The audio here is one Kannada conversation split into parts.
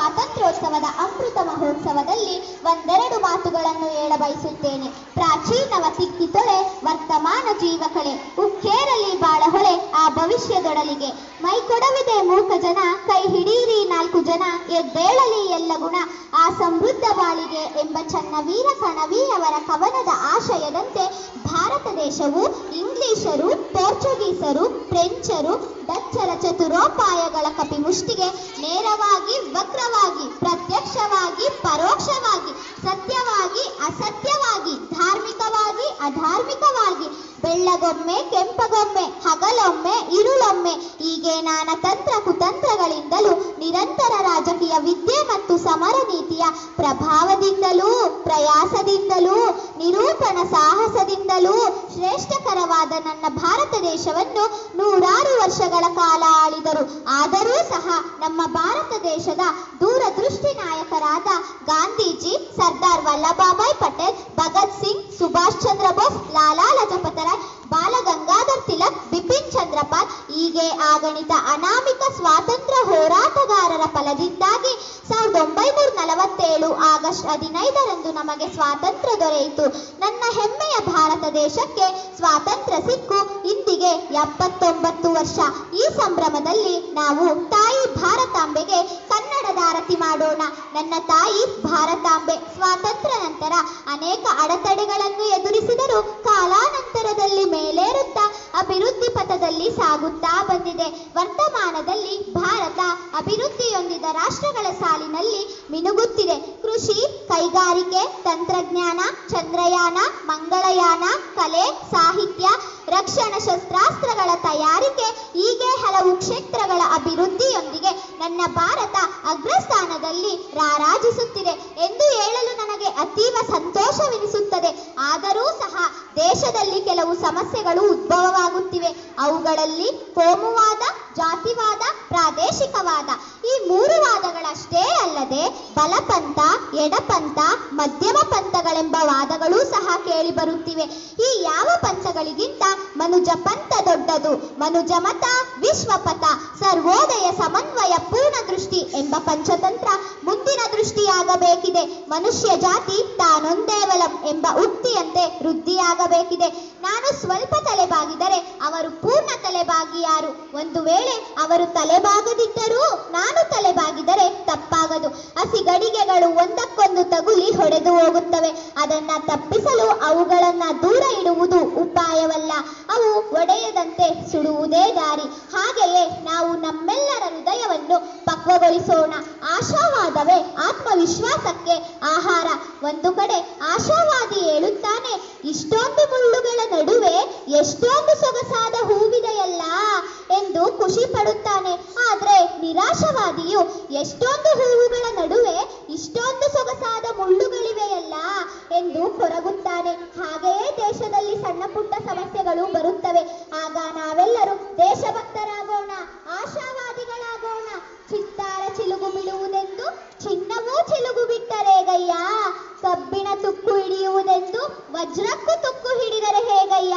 ಸ್ವಾತಂತ್ರ್ಯೋತ್ಸವದ ಅಮೃತ ಮಹೋತ್ಸವದಲ್ಲಿ ಒಂದೆರಡು ಮಾತುಗಳನ್ನು ಹೇಳಬಯಸುತ್ತೇನೆ. ಪ್ರಾಚೀನವ ತಿಕ್ಕಿ ತೊಳೆ, ವರ್ತಮಾನ ಜೀವಕಳೆ, ಉಕ್ಕೇರಲಿ ಬಾಳಹೊಳೆ ಆ ಭವಿಷ್ಯದೊಡಲಿಗೆ. ಮೈ ಕೊಡವಿದೆ ಮೂಕ ಜನ, ಕೈ ಹಿಡೀರಿ ನಾಲ್ಕು ಜನ, ಎದ್ದೇಳಲಿ ಎಲ್ಲ ಗುಣ ಆ ಸಮೃದ್ಧ ಬಾಳಿಗೆ ಎಂಬ ಚನ್ನವೀರ ಕಣವಿಯವರ ಕವನದ ಆಶಯದಂತೆ ಭಾರತ ದೇಶವು ಇಂಗ್ಲಿಷರು, ಪೋರ್ಚುಗೀಸರು, ಫ್ರೆಂಚರು, ಡಚ್ಚರ ಚತುರೋಪಾಯಗಳ ಕಪಿಮುಷ್ಟಿಗೆ ನೇರವಾಗಿ, ವಕ್ರವಾಗಿ, ಪ್ರತ್ಯಕ್ಷವಾಗಿ, ಪರೋಕ್ಷವಾಗಿ, ಸತ್ಯವಾಗಿ, ಅಸತ್ಯವಾಗಿ, ಧಾರ್ಮಿಕವಾಗಿ, ಅಧಾರ್ಮಿಕವಾಗಿ, ಬೆಳ್ಳಗೊಮ್ಮೆ, ಕೆಂಪಗೊಮ್ಮೆ, ಹಗಲೊಮ್ಮೆ, ಇರುಳೊಮ್ಮೆ ಹೀಗೆ ನಾನಾ ತಂತ್ರ ಕುತಂತ್ರಗಳಿಂದಲೂ ನಿರಂತರ ರಾಜಕೀಯ ವಿದ್ಯೆ ಮತ್ತು ಸಮರ ನೀತಿಯ ಪ್ರಭಾವದಿಂದಲೂ ಪ್ರಯಾಸದಿಂದಲೂ ನಿರೂಪಣ ಸಾಹಸದಿಂದಲೂ ಶ್ರೇಷ್ಠಕರವಾದ ನನ್ನ ಭಾರತ ದೇಶವನ್ನು ನೂರಾರು ವರ್ಷಗಳ ಕಾಲ ಆಳಿದರು. ಆದರೂ ಸಹ ನಮ್ಮ ಭಾರತ ದೇಶದ ದೂರದೃಷ್ಟಿ ನಾಯಕರಾದ ಗಾಂಧೀಜಿ, ಸರ್ದಾರ್ ವಲ್ಲಭಭಾಯ್ ಪಟೇಲ್, ಭಗತ್ ಸಿಂಗ್, ಸುಭಾಷ್ ಚಂದ್ರ ಬೋಸ್, ಲಾಲಾ ಲಜಪತ್ ರಾಯ್, ಬಾಲ ಗಂಗಾಧರ್ ತಿಲಕ್, ಬಿಪಿನ್ ಚಂದ್ರ ಪಾಲ್ ಹೀಗೆ ಆಗಣಿತ ಅನಾಮಿಕ ಸ್ವಾತಂತ್ರ್ಯ ಹೋರಾಟಗಾರರ ಫಲದಿಂದಾಗಿ 1947 ಆಗಸ್ಟ್ 15ರಂದು ನಮಗೆ ಸ್ವಾತಂತ್ರ್ಯ ದೊರೆಯಿತು. ನನ್ನ ಹೆಮ್ಮೆಯ ಭಾರತ ದೇಶಕ್ಕೆ ಸ್ವಾತಂತ್ರ್ಯ ಸಿಕ್ಕು ಇಂದಿಗೆ 79 ವರ್ಷ. ಈ ಸಂಭ್ರಮದಲ್ಲಿ ನಾವು ತಾಯಿ ಭಾರತಾಂಬೆಗೆ ಕನ್ನಡದ ಆರತಿ ಮಾಡೋಣ. ನನ್ನ ತಾಯಿ ಭಾರತಾಂಬೆ ಸ್ವಾತಂತ್ರ್ಯ ನಂತರ ಅನೇಕ ಅಡೆತಡೆಗಳನ್ನು ಎದುರಿಸಿದರೂ ಕಾಲಾನಂತರದಲ್ಲಿ ಮೇಲೇರುತ್ತಾ ಅಭಿವೃದ್ಧಿ ಪಥದಲ್ಲಿ ಸಾಗುತ್ತಾ ಬಂದಿದೆ. ವರ್ತಮಾನದಲ್ಲಿ ಭಾರತ ಅಭಿವೃದ್ಧಿಯೊಂದಿದ ರಾಷ್ಟ್ರಗಳ ಸಾಲಿನಲ್ಲಿ ಮಿನುಗುತ್ತಿದೆ. ಕೃಷಿ, ಕೈಗಾರಿಕೆ, ತಂತ್ರಜ್ಞಾನ, ಚಂದ್ರಯಾನ, ಮಂಗಳಯಾನ, ಕಲೆ, ಸಾಹಿತ್ಯ, ರಕ್ಷಣಾ ಶಸ್ತ್ರಾಸ್ತ್ರಗಳ ತಯಾರಿಕೆ ಹೀಗೆ ಹಲವು ಕ್ಷೇತ್ರಗಳ ಅಭಿವೃದ್ಧಿಯೊಂದಿಗೆ ನನ್ನ ಭಾರತ ಅಗ್ರಸ್ಥಾನದಲ್ಲಿ ರಾರಾಜಿಸುತ್ತಿದೆ ಎಂದು ಹೇಳಲು ನನಗೆ ಅತೀವ ಸಂತೋಷವೆನಿಸುತ್ತದೆ. ಆದರೂ ಸಹ ದೇಶದಲ್ಲಿ ಕೆಲವು ಸಮಸ್ಯೆಗಳು ಉದ್ಭವವಾಗುತ್ತಿವೆ. ಅವುಗಳಲ್ಲಿ ಕೋಮುವಾದ, ಜಾತಿವಾದ, ಪ್ರಾದೇಶಿಕವಾದ ಈ ಮೂರು ವಾದಗಳಷ್ಟೇ ಅಲ್ಲದೆ ಬಲಪಂಥ, ಎಡಪಂಥ, ಮಧ್ಯಮ ಪಂಥಗಳೆಂಬ ವಾದಗಳೂ ಸಹ ಕೇಳಿಬರುತ್ತಿವೆ. ಈ ಯಾವ ಪಂಥಗಳಿಗಿಂತ ಮನುಜ ಪಂಥ ದೊಡ್ಡದು. ಮನುಜ ಮತ ವಿಶ್ವಪಥ, ಸರ್ವೋದಯ ಸಮನ್ವಯ ಪೂರ್ಣ ದೃಷ್ಟಿ ಎಂಬ ಪಂಚತಂತ್ರ ಮುಂದಿನ ದೃಷ್ಟಿಯಾಗಬೇಕಿದೆ. ಮನುಷ್ಯ ಜಾತಿ ತಾನೊಂದೇವಲಂ ಎಂಬ ಉಕ್ತಿಯಂತೆ ವೃದ್ಧಿಯಾಗಬೇಕಿದೆ. ನಾನು ಸ್ವಲ್ಪ ತಲೆಬಾಗಿದರೆ ಅವರು ಪೂರ್ಣ ತಲೆಬಾಗಿಯಾರು. ಒಂದು ವೇಳೆ ಅವರು ತಲೆಬಾಗದಿದ್ದರೂ ನಾನು ತಲೆಬಾಗಿದರೆ ತಪ್ಪಾಗದು. ಹಸಿಗಡಿಗೆಗಳು ಒಂದಕ್ಕೊಂದು ತಗುಲಿ ಹೊಡೆದು ಹೋಗುತ್ತವೆ. ಅದನ್ನ ತಪ್ಪಿಸಲು ಅವುಗಳನ್ನ ದೂರ ಇಡುವುದು ಉಪಾಯವಲ್ಲ, ಅವು ಒಡೆಯದಂತೆ ಸುಡುವುದೇ ದಾರಿ. ಹಾಗೆಯೇ ನಾವು ನಮ್ಮೆಲ್ಲರ ಹೃದಯವನ್ನು ಪಕ್ವಗೊಳಿಸೋಣ. ಆಶಾವಾದವೇ ಆತ್ಮವಿಶ್ವಾಸಕ್ಕೆ ಆಹಾರ. ಒಂದು ಕಡೆ ಆಶಾವಾದಿ ಹೇಳುತ್ತಾನೆ, ಇಷ್ಟೊಂದು ಮುಳ್ಳುಗಳ ನಡುವೆ ಎಷ್ಟೊಂದು ಸೊಗಸಾದ ಹೂವಿದೆಯಲ್ಲ ಎಂದು ಖುಷಿ ಪಡುತ್ತಾನೆ. ಆದ್ರೆ ನಿರಾಶವಾದಿಯು ಎಷ್ಟೊಂದು ಹೂವುಗಳ ನಡುವೆ ಇಷ್ಟೊಂದು ಸೊಗಸಾದ ಮುಳ್ಳುಗಳಿವೆಯಲ್ಲ ಎಂದು ಕೊರಗುತ್ತಾನೆ. ಹಾಗೆಯೇ ದೇಶದಲ್ಲಿ ಸಣ್ಣ ಪುಟ್ಟ ಸಮಸ್ಯೆಗಳು ಬರುತ್ತವೆ. ಆಗ ನಾವೆಲ್ಲರೂ ದೇಶಭಕ್ತರಾಗೋಣ, ಆಶಾವಾದಿಗಳಾಗೋಣ. ಚಿತ್ತಾರ ಚಿಲುಗು ಬಿಡುವುದೆಂದು ಚಿನ್ನವೂ ಚಿಲುಗು ಬಿಟ್ಟರೆ ಗಯ್ಯ, ಕಬ್ಬಿಣ ತುಕ್ಕು ಹಿಡಿಯುವುದೆಂದು ವಜ್ರಕ್ಕೂ ತುಕ್ಕು ಹಿಡಿದರೆ ಹೇಗಯ್ಯ,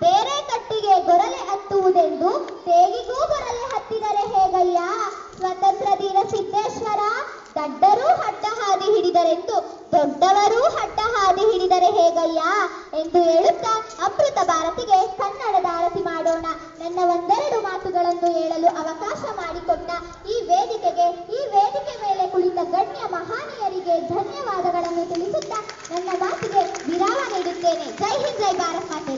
ಬೇರೆ ಕಟ್ಟಿಗೆ ಗೊರಲೆ ಹತ್ತುವುದೆಂದು ತೇಗಿಗೂ ಗೊರಲೆ ಹತ್ತಿದರೆ ಹೇಗಯ್ಯ, ಸ್ವತಂತ್ರ ಧೀರ ಸಿದ್ದೇಶ್ವರ ದಡ್ಡರೂ ಅಡ್ಡ ಹಾದಿ ಹಿಡಿದರೆಂದು ದೊಡ್ಡವರೂ ಅಡ್ಡ ಹಾದಿ ಹಿಡಿದರೆ ಹೇಗಯ್ಯ ಎಂದು ಹೇಳುತ್ತಾ ಅಮೃತ ಭಾರತಿಗೆ ಕನ್ನಡದ ಆರತಿ ಮಾಡೋಣ. ನನ್ನ ಒಂದೆರಡು ಮಾತುಗಳನ್ನು ಹೇಳಲು ಅವಕಾಶ ಮಾಡಿಕೊಟ್ಟ ಈ ವೇದಿಕೆ ಮೇಲೆ ಕುಳಿತ ಗಣ್ಯ ಮಹಾನೀಯರಿಗೆ ಧನ್ಯವಾದಗಳನ್ನು ತಿಳಿಸುತ್ತಾ ನನ್ನ ಮಾತಿಗೆ ವಿರಾಮ ನೀಡುತ್ತೇನೆ. ಜೈ ಹಿಂದ್, ಜೈ ಭಾರತ್ ಮಾತೆ.